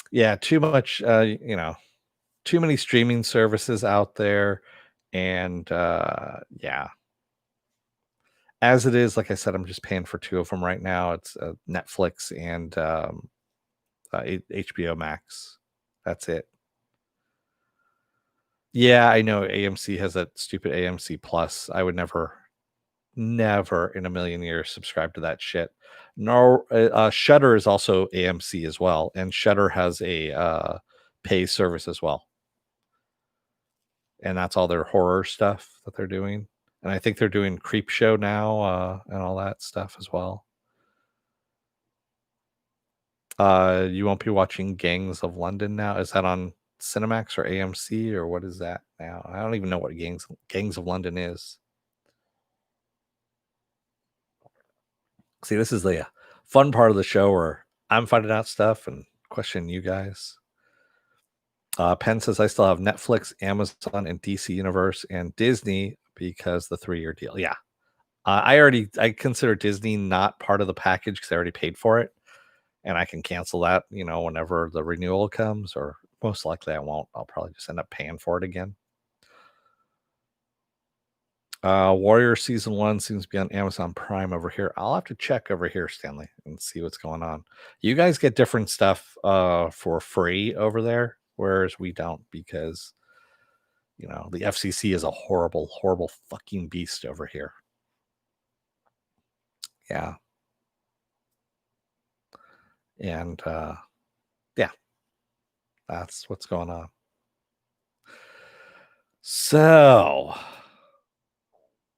Yeah, too much, too many streaming services out there. And yeah, as it is, like I said, I'm just paying for two of them right now. It's Netflix and HBO Max. That's it. Yeah, I know AMC has that stupid AMC Plus. I would never in a million years subscribe to that shit. No, Shutter is also AMC as well, and Shutter has a pay service as well, and that's all their horror stuff that they're doing. And I think they're doing Creep Show now and all that stuff as well. You won't be watching Gangs of London now. Is that on Cinemax or AMC or what is that now? I don't even know what Gangs of London is. See, this is the fun part of the show where I'm finding out stuff and questioning you guys. Penn says I still have Netflix, Amazon, and DC Universe and Disney because the 3-year deal. Yeah, I consider Disney not part of the package because I already paid for it, and I can cancel that, whenever the renewal comes, or most likely I won't. I'll probably just end up paying for it again. Warrior season 1 seems to be on Amazon Prime over here. I'll have to check over here, Stanley, and see what's going on. You guys get different stuff for free over there, whereas we don't because the FCC is a horrible, horrible fucking beast over here. Yeah. And yeah, that's what's going on. So,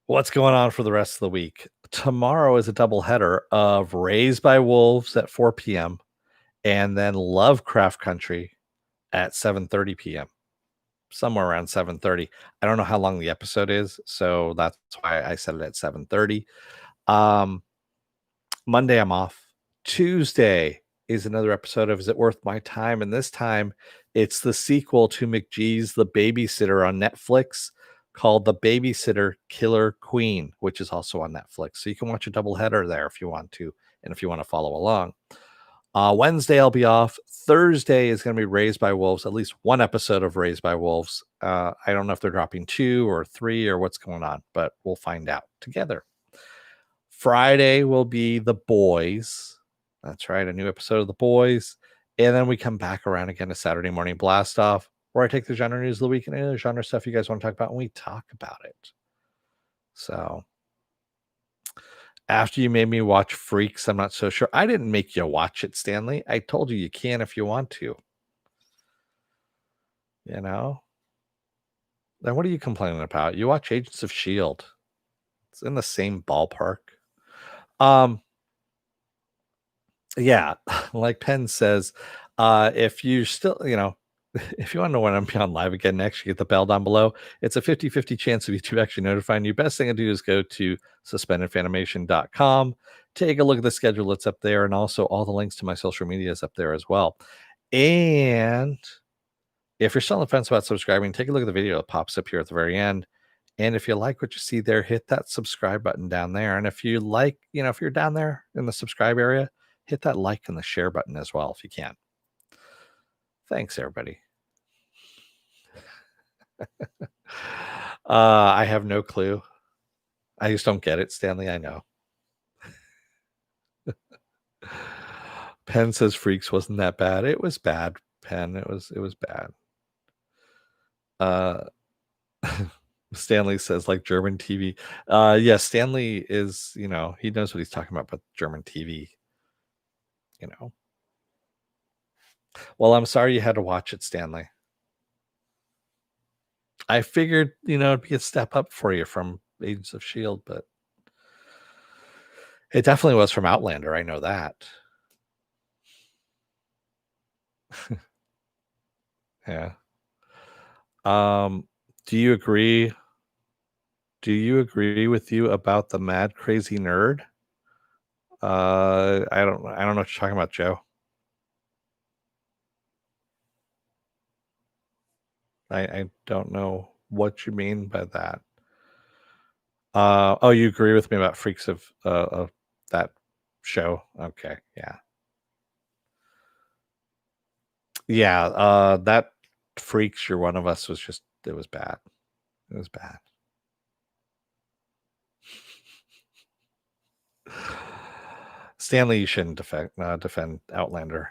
what's going on for the rest of the week? Tomorrow is a double header of Raised by Wolves at 4 p.m. and then Lovecraft Country at 7:30 p.m. Somewhere around 7:30. I don't know how long the episode is, so that's why I set it at 7:30. Um, Monday I'm off. Tuesday is another episode of Is It Worth My Time? And this time it's the sequel to McGee's The Babysitter on Netflix called The Babysitter Killer Queen, which is also on Netflix. So you can watch a double header there if you want to, and if you want to follow along. Wednesday I'll be off. Thursday is going to be Raised by Wolves, at least one episode of Raised by Wolves. I don't know if they're dropping 2 or 3 or what's going on, but we'll find out together. Friday will be The Boys. That's right, a new episode of The Boys. And then we come back around again to Saturday Morning Blast Off, where I take the genre news of the week and any other genre stuff you guys want to talk about, and we talk about it. So after you made me watch Freaks, I'm not so sure. I didn't make you watch it, Stanley. I told you can if you want to. You know? Then what are you complaining about? You watch Agents of S.H.I.E.L.D. It's in the same ballpark. Yeah, like Penn says, if you still, if you want to know when I'm on live again next, you get the bell down below. It's a 50-50 chance of YouTube actually notifying you. Best thing to do is go to suspendedfanimation.com. Take a look at the schedule that's up there, and also all the links to my social media is up there as well. And if you're still on the fence about subscribing, take a look at the video that pops up here at the very end. And if you like what you see there, hit that subscribe button down there. And if you like, if you're down there in the subscribe area, hit that like and the share button as well if you can. Thanks, everybody. I have no clue. I just don't get it, Stanley. I know. Penn says Freaks wasn't that bad. It was bad, Penn. It was bad. Stanley says like German TV. Yeah, Stanley is, he knows what he's talking about, but German TV, Well, I'm sorry you had to watch it, Stanley. I figured, it'd be a step up for you from Agents of S.H.I.E.L.D., but it definitely was from Outlander. I know that. Yeah. Do you agree? Do you agree with you about the mad crazy nerd? I don't know what you're talking about, Joe. I don't know what you mean by that. Oh, you agree with me about Freaks of that show? Okay, yeah. Yeah, that Freaks, You're One of Us was just, it was bad. It was bad. Stanley, you shouldn't defend Outlander.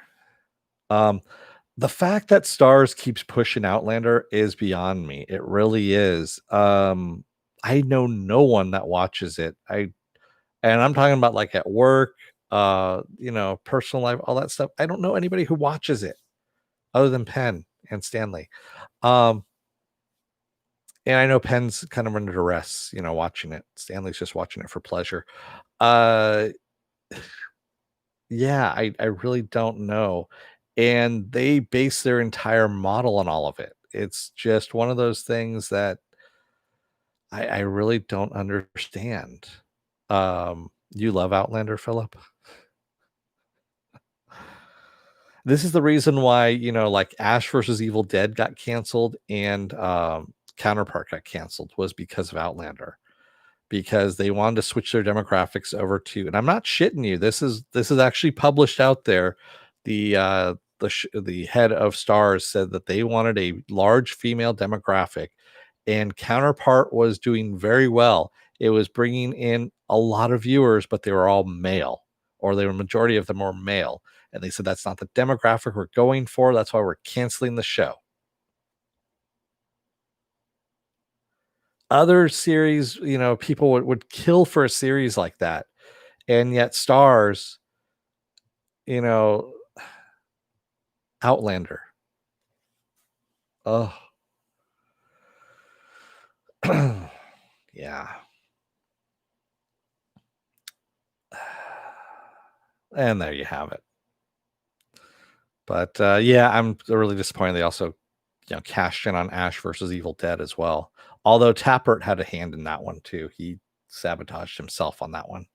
The fact that Stars keeps pushing Outlander is beyond me. It really is. I know no one that watches it. And I'm talking about like at work, personal life, all that stuff. I don't know anybody who watches it other than Penn and Stanley. And I know Penn's kind of under duress, watching it. Stanley's just watching it for pleasure. Yeah, I really don't know. And they base their entire model on all of it. It's just one of those things that I really don't understand. You love Outlander, Philip? This is the reason why, like Ash versus Evil Dead got canceled and Counterpart got canceled, was because of Outlander. Because they wanted to switch their demographics over to, and I'm not shitting you. This is actually published out there. The head of Stars said that they wanted a large female demographic, and Counterpart was doing very well. It was bringing in a lot of viewers, but they were all male, or the majority of them were male. And they said that's not the demographic we're going for. That's why we're canceling the show. Other series, people would kill for a series like that. And yet Stars, you know, Outlander. Oh, yeah. And there you have it. But yeah, I'm really disappointed. They also, cashed in on Ash versus Evil Dead as well. Although Tappert had a hand in that one too. He sabotaged himself on that one.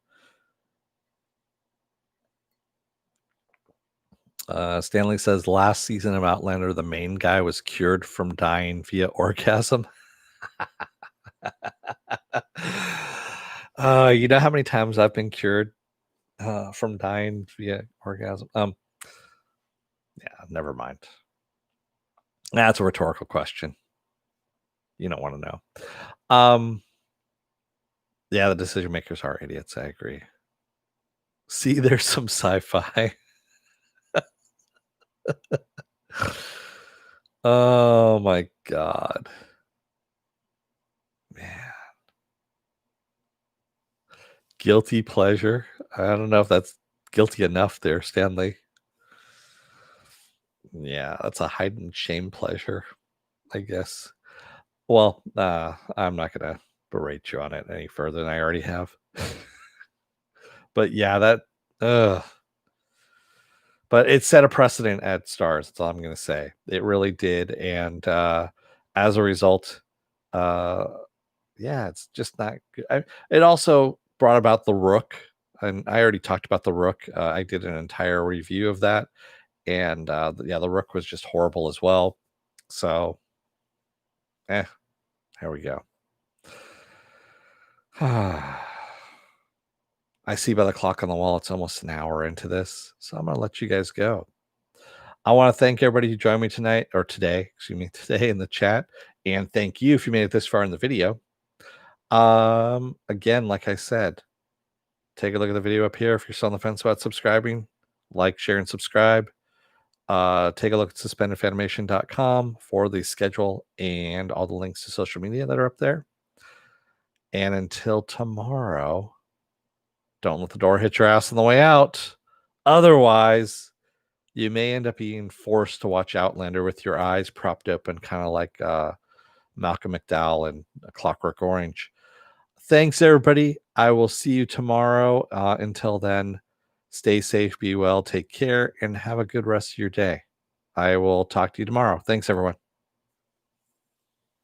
Stanley says last season of Outlander, the main guy was cured from dying via orgasm. You know how many times I've been cured from dying via orgasm? Yeah, never mind. That's a rhetorical question. You don't want to know. Yeah, the decision makers are idiots. I agree. See, there's some sci-fi. Oh my god. Man. Guilty pleasure. I don't know if that's guilty enough there, Stanley. Yeah, that's a hide and shame pleasure, I guess. Well, I'm not gonna berate you on it any further than I already have. But yeah, but it set a precedent at Stars. That's all I'm gonna say. It really did, and as a result, uh, yeah, it's just not good. It also brought about The Rook, and I already talked about The Rook. I did an entire review of that, and yeah, The Rook was just horrible as well. So, there we go. I see by the clock on the wall, it's almost an hour into this, so I'm gonna let you guys go. I want to thank everybody who joined me tonight or today, excuse me, today in the chat, and thank you if you made it this far in the video. Again, like I said, take a look at the video up here if you're still on the fence about subscribing. Like, share, and subscribe. Take a look at suspendedfanimation.com for the schedule and all the links to social media that are up there. And until tomorrow, don't let the door hit your ass on the way out. Otherwise, you may end up being forced to watch Outlander with your eyes propped open, kind of like Malcolm McDowell in A Clockwork Orange. Thanks, everybody. I will see you tomorrow. Until then, stay safe, be well, take care, and have a good rest of your day. I will talk to you tomorrow. Thanks, everyone.